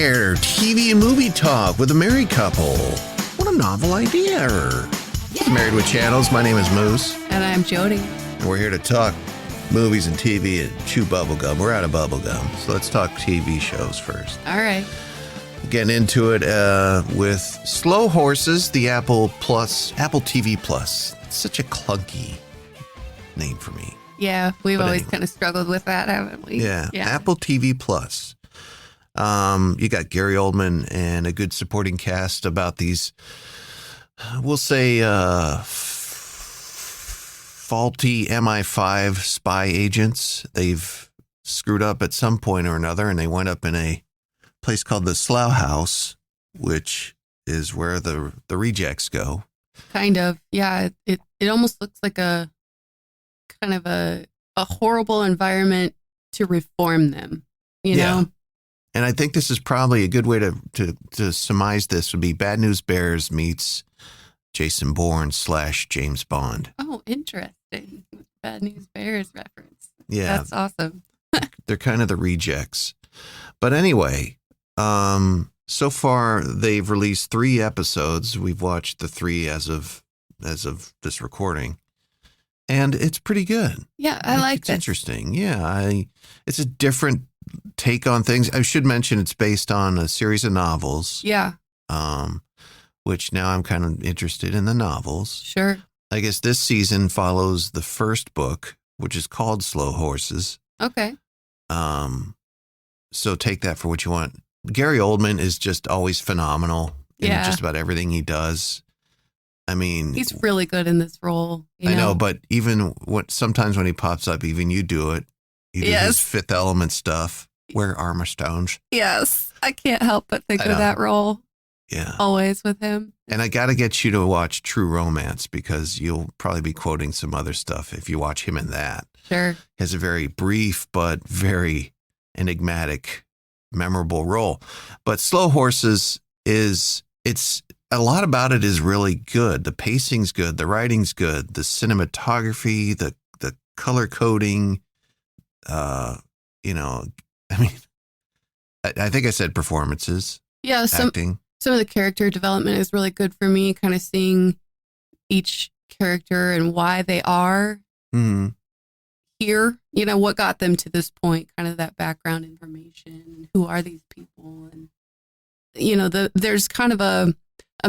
there, TV and movie talk with a married couple. What a novel idea. It's Married with Channels. My name is Moose. And I'm Jody. And we're here to talk movies and TV and chew bubblegum. We're out of bubblegum, so let's talk TV shows first. All right. Getting into it with Slow Horses, the Apple TV Plus. It's such a clunky name for me. Yeah, we've always kind of struggled with that, haven't we? Yeah. Apple TV Plus. You got Gary Oldman and a good supporting cast about these, we'll say, faulty MI5 spy agents. They've screwed up at some point or another, and they went up in a place called the Slough House, which is where the rejects go. Kind of. Yeah. It almost looks like a kind of a horrible environment to reform them, you know? And I think this is probably a good way to surmise this would be Bad News Bears meets Jason Bourne / James Bond. Oh, interesting. Bad News Bears reference. Yeah. That's awesome. They're kind of the rejects. But anyway, so far they've released 3 episodes. We've watched the 3 as of this recording. And it's pretty good. Yeah, I like it. It's interesting. Yeah, it's a different take on things. I should mention it's based on a series of novels. Yeah. Which now I'm kind of interested in the novels. Sure. I guess this season follows the first book, which is called Slow Horses. Okay. So take that for what you want. Gary Oldman is just always phenomenal in just about everything he does. I mean, he's really good in this role. I know, but even sometimes when he pops up, even you do it. You do his Fifth Element stuff. Wear armor stones. Yes. I can't help but think of that role. Yeah. Always with him. And I got to get you to watch True Romance because you'll probably be quoting some other stuff if you watch him in that. Sure. He has a very brief but very enigmatic, memorable role. But Slow Horses it's a lot about it is really good. The pacing's good. The writing's good. The cinematography, the color coding, I mean, I think I said performances. Yeah. Acting. Some of the character development is really good for me, kind of seeing each character and why they are here, what got them to this point, kind of that background information. Who are these people? And, there's kind of a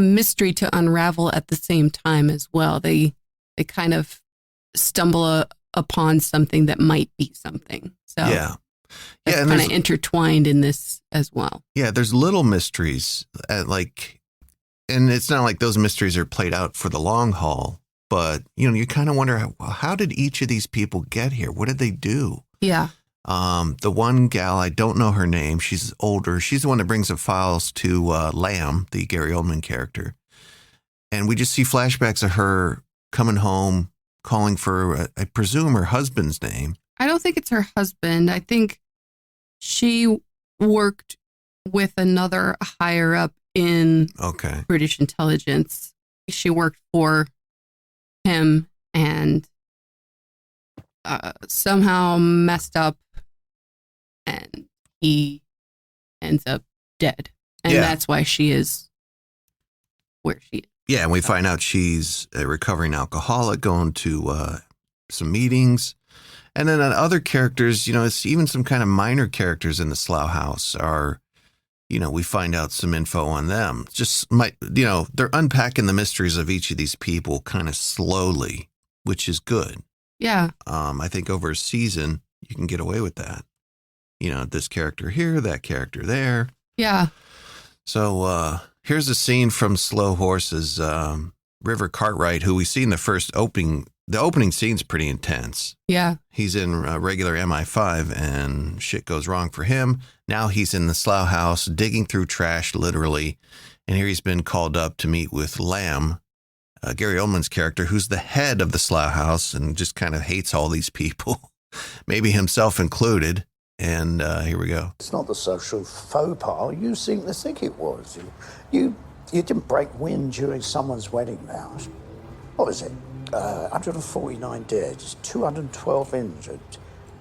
mystery to unravel at the same time as well. They kind of stumble upon something that might be something. So it's kind of intertwined in this as well. Yeah, there's little mysteries and it's not like those mysteries are played out for the long haul, but you kind of wonder how did each of these people get here? What did they do? Yeah. The one gal, I don't know her name. She's older. She's the one that brings the files to Lamb, the Gary Oldman character. And we just see flashbacks of her coming home, calling for, I presume, her husband's name. I don't think it's her husband. I think she worked with another higher up in British intelligence. She worked for him and somehow messed up, and he ends up dead. And that's why she is where she is. Yeah, and we find out she's a recovering alcoholic going to some meetings. And then other characters, it's even some kind of minor characters in the Slough House are, we find out some info on them. Just they're unpacking the mysteries of each of these people kind of slowly, which is good. Yeah. I think over a season, you can get away with that. This character here, that character there. Yeah. So here's a scene from Slow Horses. River Cartwright, who we see in the first opening. The opening scene's pretty intense. Yeah. He's in regular MI5 and shit goes wrong for him. Now he's in the Slough House digging through trash, literally. And here he's been called up to meet with Lamb, Gary Oldman's character, who's the head of the Slough House and just kind of hates all these people, maybe himself included. And here we go. It's not the social faux pas you seem to think it was. You didn't break wind during someone's wedding vows. What was it? 149 dead, 212 injured.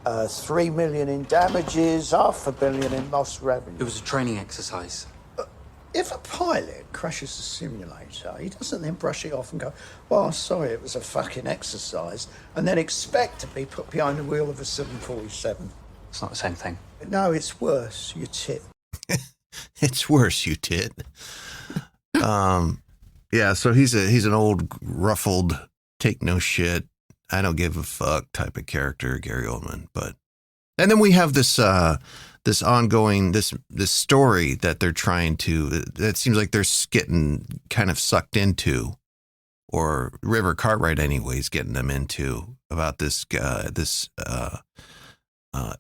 3 million in damages, $500 million in lost revenue. It was a training exercise. If a pilot crashes a simulator, he doesn't then brush it off and go, well, sorry, it was a fucking exercise, and then expect to be put behind the wheel of a 747. It's not the same thing. No, it's worse, you tit. It's worse, you tit. Yeah, so he's an old, ruffled, take no shit, I don't give a fuck type of character, Gary Oldman. And then we have this this ongoing this story that they're trying to, that seems like they're getting kind of sucked into, or River Cartwright anyways getting them into, about this guy, this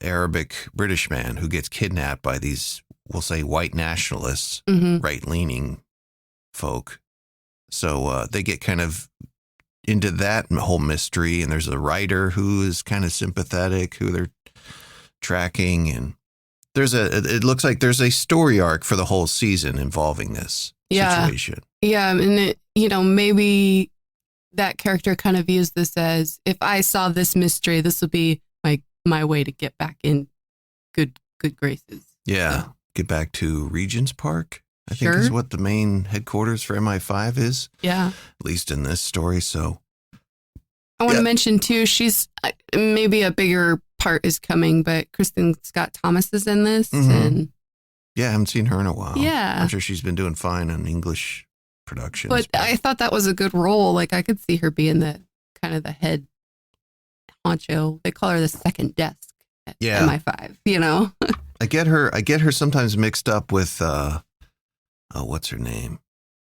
Arabic British man who gets kidnapped by these, we'll say, white nationalists, right-leaning folk. So they get kind of into that whole mystery, and there's a writer who is kind of sympathetic, who they're tracking, and it looks like there's a story arc for the whole season involving this situation. Yeah, and maybe that character kind of views this as, if I solve this mystery, this will be my way to get back in good graces. Yeah, so get back to Regent's Park, I think is what the main headquarters for MI5 is. Yeah. At least in this story. So I want to mention too, she's maybe a bigger part is coming, but Kristen Scott Thomas is in this. And yeah, I haven't seen her in a while. Yeah. I'm sure she's been doing fine on English productions. But I thought that was a good role. Like, I could see her being the kind of the head honcho. They call her the second desk at MI5, I get her sometimes mixed up with what's her name?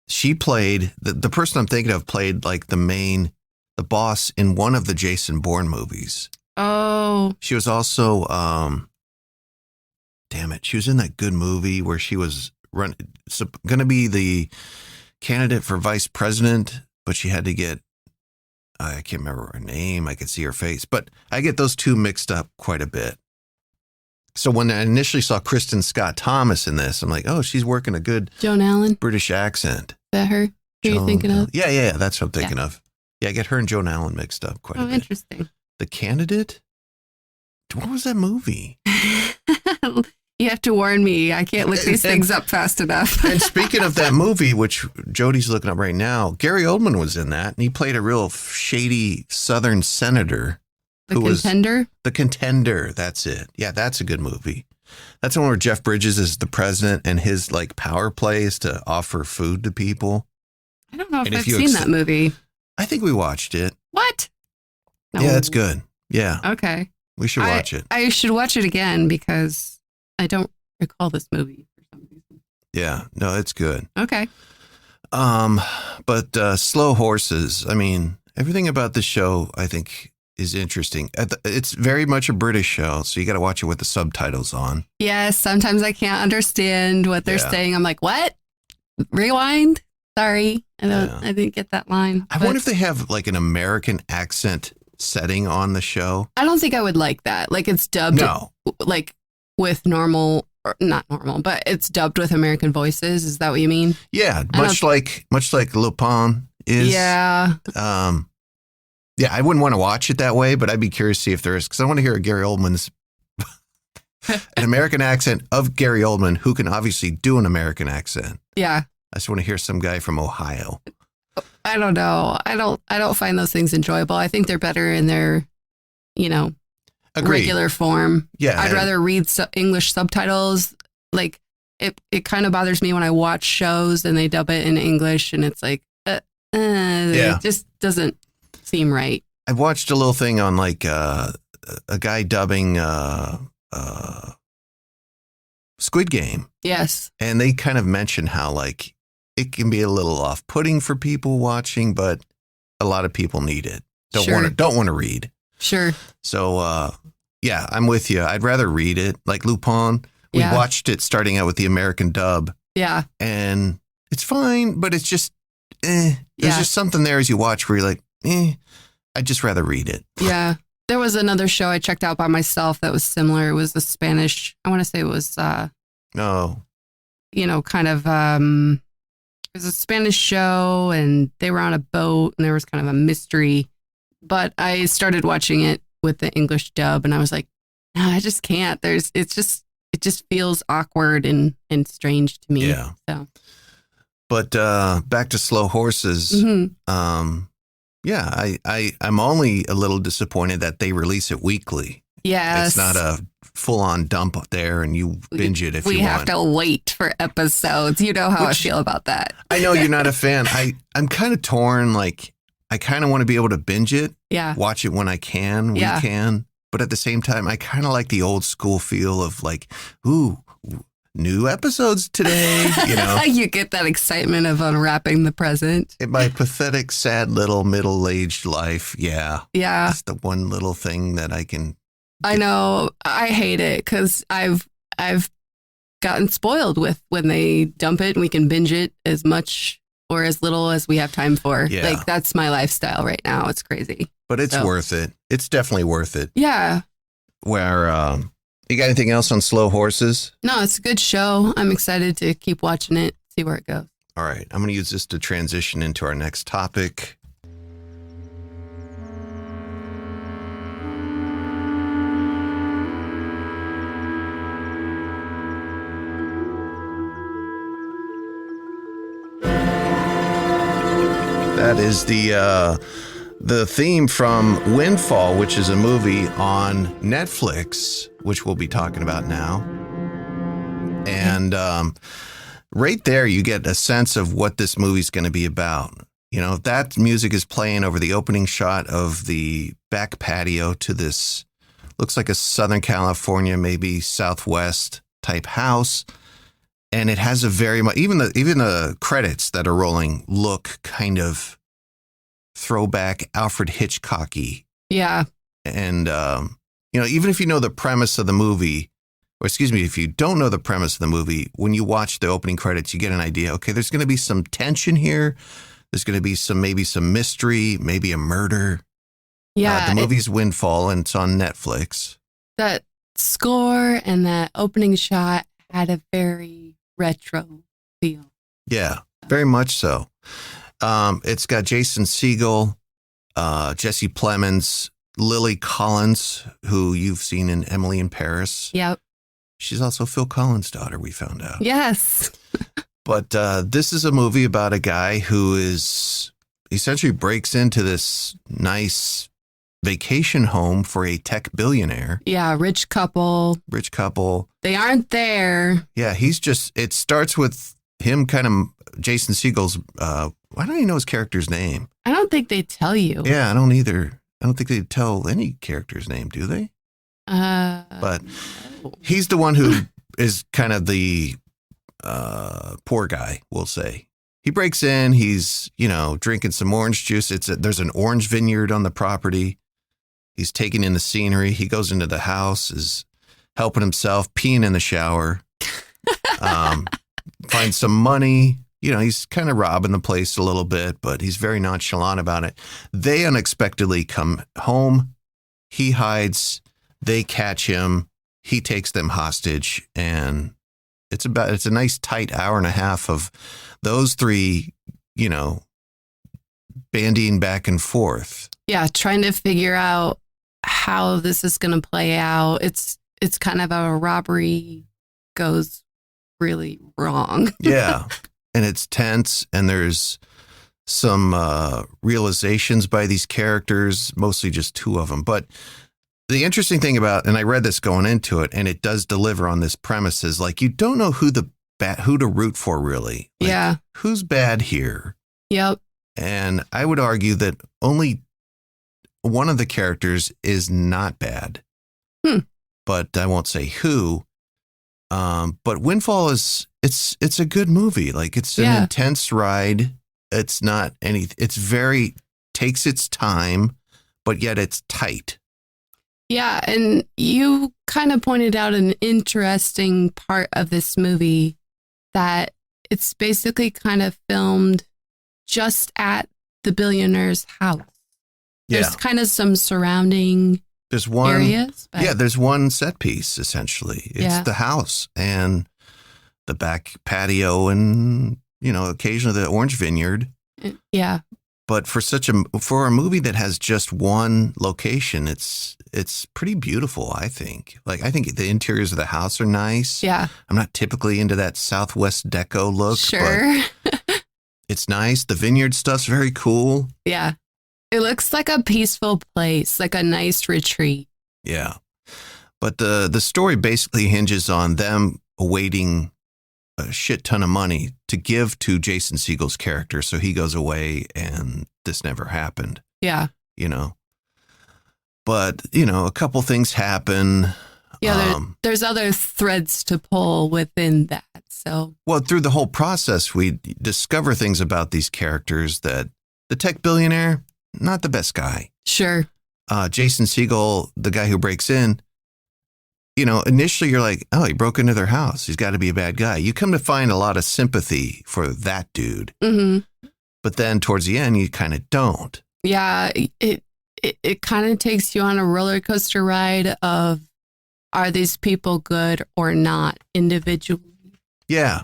She played the person I'm thinking of played like the boss in one of the Jason Bourne movies. Oh. She was also she was in that good movie where she was going to be the candidate for vice president, but she had to get, I can't remember her name. I could see her face, but I get those two mixed up quite a bit. So when I initially saw Kristen Scott Thomas in this, I'm like, oh, she's working a good Joan Allen British accent. Is that her? Who are you thinking of? Yeah, that's what I'm thinking of. Yeah, I get her and Joan Allen mixed up quite a bit. Oh, interesting. The Candidate? What was that movie? You have to warn me. I can't look these things up fast enough. And speaking of that movie, which Jody's looking up right now, Gary Oldman was in that, and he played a real shady Southern senator. The Contender? The Contender, that's it. Yeah, that's a good movie. That's the one where Jeff Bridges is the president, and his power play is to offer food to people. I don't know if I've seen that movie. I think we watched it. What? No. Yeah, that's good. Yeah. Okay. We should watch it. I should watch it again because I don't recall this movie for some reason. Yeah. No, it's good. Okay. But Slow Horses, I mean, everything about the show, I think, is interesting. It's very much a British show, so you got to watch it with the subtitles on. Yes, sometimes I can't understand what they're saying. I'm like, what? Rewind? Sorry, I didn't get that line. I wonder if they have an American accent setting on the show. I don't think I would like that. It's dubbed with normal, or not normal, but it's dubbed with American voices. Is that what you mean? Yeah, much like Lupin is. Yeah. Yeah, I wouldn't want to watch it that way, but I'd be curious to see if there is, because I want to hear Gary Oldman's an American accent of Gary Oldman, who can obviously do an American accent. Yeah. I just want to hear some guy from Ohio. I don't know. I don't find those things enjoyable. I think they're better in their, regular form. Yeah. I'd rather read English subtitles. It kind of bothers me when I watch shows and they dub it in English, and it's it just doesn't seem right. I watched a little thing on a guy dubbing Squid Game. Yes. And they kind of mention how it can be a little off-putting for people watching, but a lot of people need it. Don't want to read. Sure. So I'm with you. I'd rather read it. Like Lupin, we watched it starting out with the American dub. Yeah. And it's fine, but it's just there's just something there as you watch where you're like, I'd just rather read it. Yeah. There was another show I checked out by myself that was similar. It was a Spanish, I want to say it was, it was a Spanish show, and they were on a boat, and there was kind of a mystery. But I started watching it with the English dub, and I was like, No, I just can't. It just feels awkward and strange to me. Yeah. So, But back to Slow Horses. Yeah, I'm only a little disappointed that they release it weekly. yes. It's not a full-on dump up there and you binge it if you we want. have to wait for episodes. You know how I feel about that. I know you're not a fan. I'm kind of torn. Like, I kind of want to be able to binge it, Yeah. watch it when I can, we can. But at the same time, I kind of like the old school feel of like, ooh, new episodes today, you know. You get that excitement of unwrapping the present. In my pathetic, sad little middle-aged life, yeah. Yeah. That's the one little thing that I can. I know. I hate it because I've gotten spoiled with when they dump it and we can binge it as much or as little as we have time for. Yeah. Like, that's my lifestyle right now. It's crazy. But it's worth it. It's definitely worth it. Yeah. Where, you got anything else on Slow Horses? No, it's a good show. I'm excited to keep watching it, see where it goes. All right. I'm going to use this to transition into our next topic. That is the theme from Windfall, which is a movie on Netflix, which we'll be talking about now. And right there, you get a sense of what this movie's going to be about. You know, that music is playing over the opening shot of the back patio to this, looks like a Southern California, maybe Southwest type house. And it has a very much, even the credits that are rolling look kind of throwback Alfred Hitchcocky. Yeah. And, you know, even if you know the premise of the movie, or excuse me, if you don't know the premise of the movie, when you watch the opening credits, you get an idea. Okay, there's going to be some tension here. There's going to be maybe some mystery, maybe a murder. Yeah. The movie's Windfall, and it's on Netflix. That score and that opening shot had a very retro feel. Yeah, very much so. It's got Jason Segel, Jesse Plemons, Lily Collins, who you've seen in Emily in Paris. Yep. She's also Phil Collins' daughter, we found out. Yes. But this is a movie about a guy who is essentially breaks into this nice vacation home for a tech billionaire. Yeah, rich couple. They aren't there. Yeah, it starts with him kind of, Jason Segel's, I don't even know his character's name. I don't think they tell you. Yeah, I don't either. I don't think they tell any character's name, do they? But he's the one who is kind of the poor guy, we'll say. He breaks in, he's, you know, drinking some orange juice. There's an orange vineyard on the property. He's taking in the scenery. He goes into the house, is helping himself, peeing in the shower, finds some money. You know, he's kind of robbing the place a little bit, but he's very nonchalant about it. They unexpectedly come home. He hides. They catch him. He takes them hostage. And it's a nice tight hour and a half of those three, you know, bandying back and forth. Yeah, trying to figure out how this is going to play out. It's kind of a robbery goes really wrong. Yeah. And it's tense, and there's some realizations by these characters, mostly just two of them. But the interesting thing about, and I read this going into it, and it does deliver on this premise, is like, you don't know who to root for, really. Like, yeah. Who's bad here? Yep. And I would argue that only one of the characters is not bad. But I won't say who. But Windfall it's a good movie. Like, it's an intense ride. It's not takes its time, but yet it's tight. Yeah. And you kind of pointed out an interesting part of this movie, that it's basically kind of filmed just at the billionaire's house. Yeah. There's kind of some surrounding areas. Yeah, there's one set piece, essentially. It's the house and the back patio and, you know, occasionally the orange vineyard. Yeah. But for a movie that has just one location, it's pretty beautiful, I think. Like, I think the interiors of the house are nice. Yeah. I'm not typically into that Southwest deco look. Sure. But it's nice. The vineyard stuff's very cool. Yeah. It looks like a peaceful place, like a nice retreat. Yeah. But the story basically hinges on them awaiting a shit ton of money to give to Jason Segel's character. So he goes away and this never happened, Yeah. you know. But, a couple things happen. Yeah, there's other threads to pull within that. So, well, through the whole process, we discover things about these characters that the tech billionaire, not the best guy. sure. Jason Segel, the guy who breaks in, initially you're like, oh, he broke into their house. He's got to be a bad guy. You come to find a lot of sympathy for that dude. Mm-hmm. But then towards the end, you kind of don't. Yeah, it kind of takes you on a roller coaster ride of, are these people good or not individually? Yeah.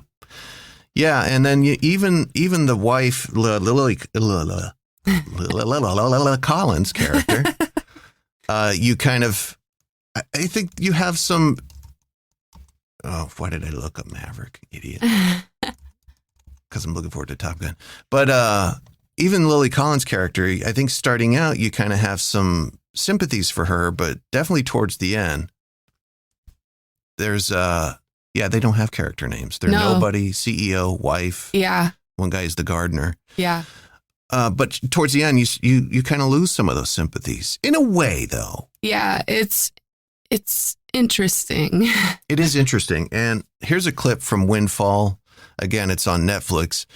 Yeah. And then even the wife, Lily Collins character, you kind of, I think you have some, oh, why did I look up Maverick? Idiot. Because I'm looking forward to Top Gun. But even Lily Collins' character, I think starting out, you kind of have some sympathies for her, but definitely towards the end, there's, they don't have character names. They're nobody, CEO, wife. Yeah. One guy is the gardener. Yeah. But towards the end, you kind of lose some of those sympathies in a way, though. Yeah, it's interesting. It is interesting. And here's a clip from Windfall. Again, it's on Netflix,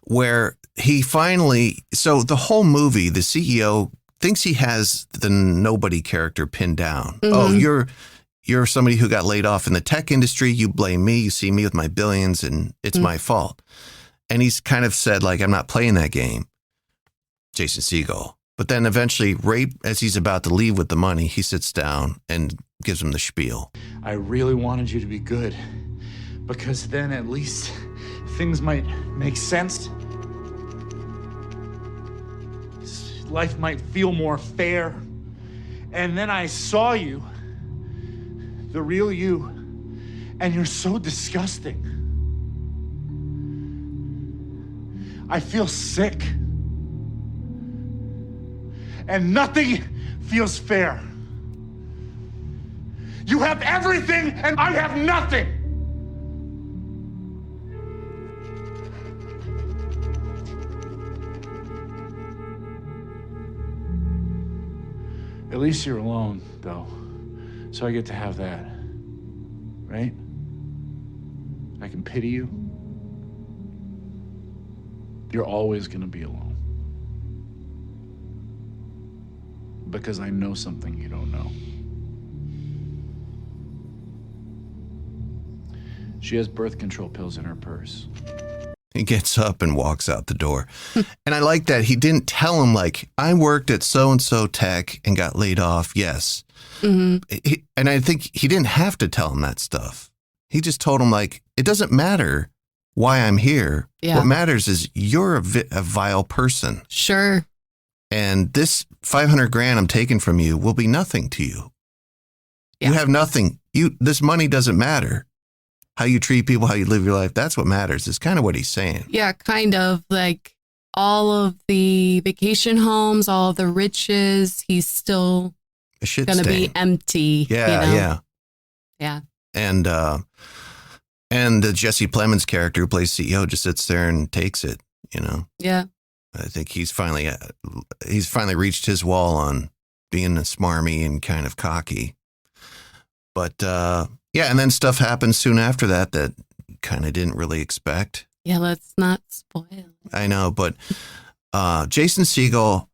where he finally, so the whole movie, the CEO thinks he has the nobody character pinned down. Mm-hmm. Oh, you're somebody who got laid off in the tech industry. You blame me. You see me with my billions and it's my fault. And he's kind of said, like, I'm not playing that game, Jason Segel. But then eventually, right as he's about to leave with the money, he sits down and gives him the spiel. I really wanted you to be good, because then at least things might make sense. Life might feel more fair. And then I saw you, the real you, and you're so disgusting. I feel sick. And nothing feels fair. You have everything, and I have nothing. At least you're alone, though, so I get to have that, right? I can pity you. You're always gonna be alone. Because I know something you don't know. She has birth control pills in her purse. He gets up and walks out the door. And I like that he didn't tell him, like, I worked at so-and-so tech and got laid off. Yes. Mm-hmm. And I think he didn't have to tell him that stuff. He just told him, like, it doesn't matter why I'm here. Yeah. What matters is you're a vile person. Sure. And this $500,000 I'm taking from you will be nothing to you. Yeah. You have nothing. This money doesn't matter. How you treat people, how you live your life, that's what matters. Is kind of what he's saying. Yeah, kind of like all of the vacation homes, all the riches, he's still going to be empty. Yeah, yeah. And the Jesse Plemons character who plays CEO just sits there and takes it. Yeah. I think he's finally reached his wall on being smarmy and kind of cocky. But yeah, and then stuff happens soon after that kind of didn't really expect. Yeah, let's not spoil. I know, but Jason Segel,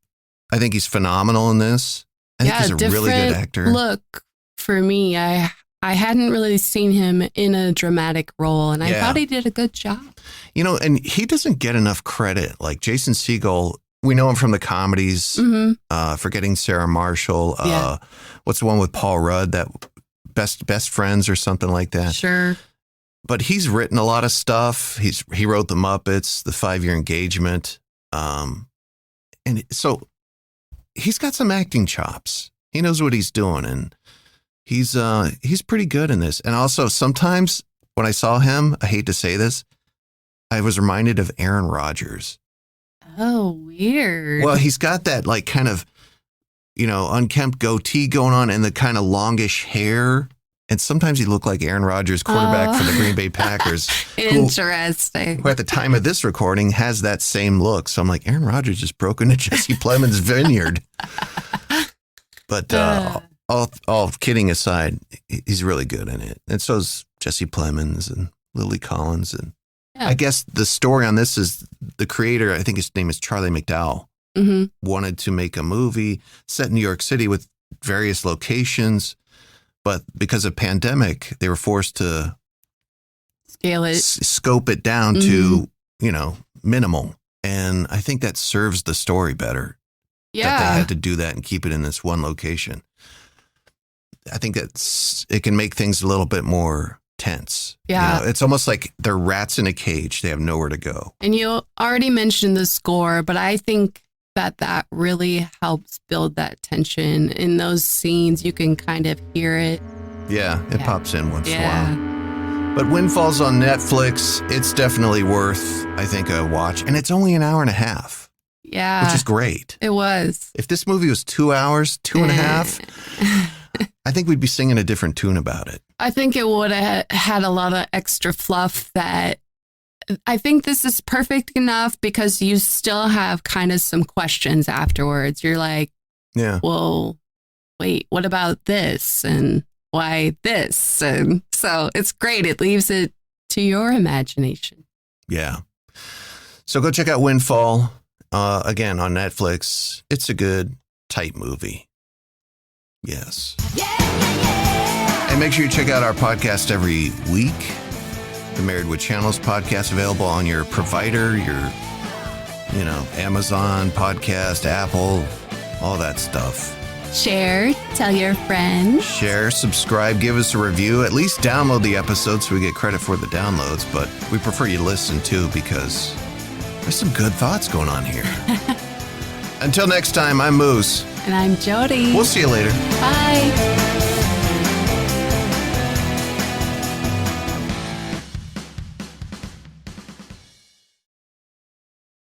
I think he's phenomenal in this. I think he's a really good actor. Look, for me, I hadn't really seen him in a dramatic role, and I thought he did a good job. And he doesn't get enough credit. Like Jason Segel, we know him from the comedies, Forgetting Sarah Marshall. What's the one with Paul Rudd, that Best Friends or something like that? Sure. But he's written a lot of stuff. He wrote The Muppets, The 5-Year Engagement. And so he's got some acting chops. He knows what he's doing, and he's pretty good in this. And also sometimes when I saw him, I hate to say this, I was reminded of Aaron Rodgers. Oh, weird. Well, he's got that like kind of, unkempt goatee going on and the kind of longish hair. And sometimes he looked like Aaron Rodgers, quarterback for the Green Bay Packers. Interesting. Who at the time of this recording has that same look. So I'm like, Aaron Rodgers just broke into Jesse Plemons' vineyard. But all kidding aside, he's really good in it. And so is Jesse Plemons and Lily Collins. And I guess the story on this is the creator, I think his name is Charlie McDowell, wanted to make a movie set in New York City with various locations. But because of pandemic, they were forced to scale it, scope it down to, minimal. And I think that serves the story better. Yeah. That they had to do that and keep it in this one location. I think it can make things a little bit more tense. Yeah. It's almost like they're rats in a cage. They have nowhere to go. And you already mentioned the score, but I think that really helps build that tension. In those scenes, you can kind of hear it. Yeah, it pops in once in a while. But Windfall's on Netflix. It's definitely worth, I think, a watch. And it's only an hour and a half. Yeah. Which is great. It was. If this movie was 2 hours, 2.5, I think we'd be singing a different tune about it. I think it would have had a lot of extra fluff that I think this is perfect enough because you still have kind of some questions afterwards. You're like, well, wait, what about this? And why this? And so it's great. It leaves it to your imagination. Yeah. So go check out Windfall, again, on Netflix. It's a good, tight movie. Yes. And make sure you check out our podcast every week. The Married with Channels podcast, available on your provider, your, Amazon podcast, Apple, all that stuff. Share, tell your friends. Share, subscribe, give us a review. At least download the episode so we get credit for the downloads. But we prefer you listen too because there's some good thoughts going on here. Until next time, I'm Moose. And I'm Jody. We'll see you later. Bye.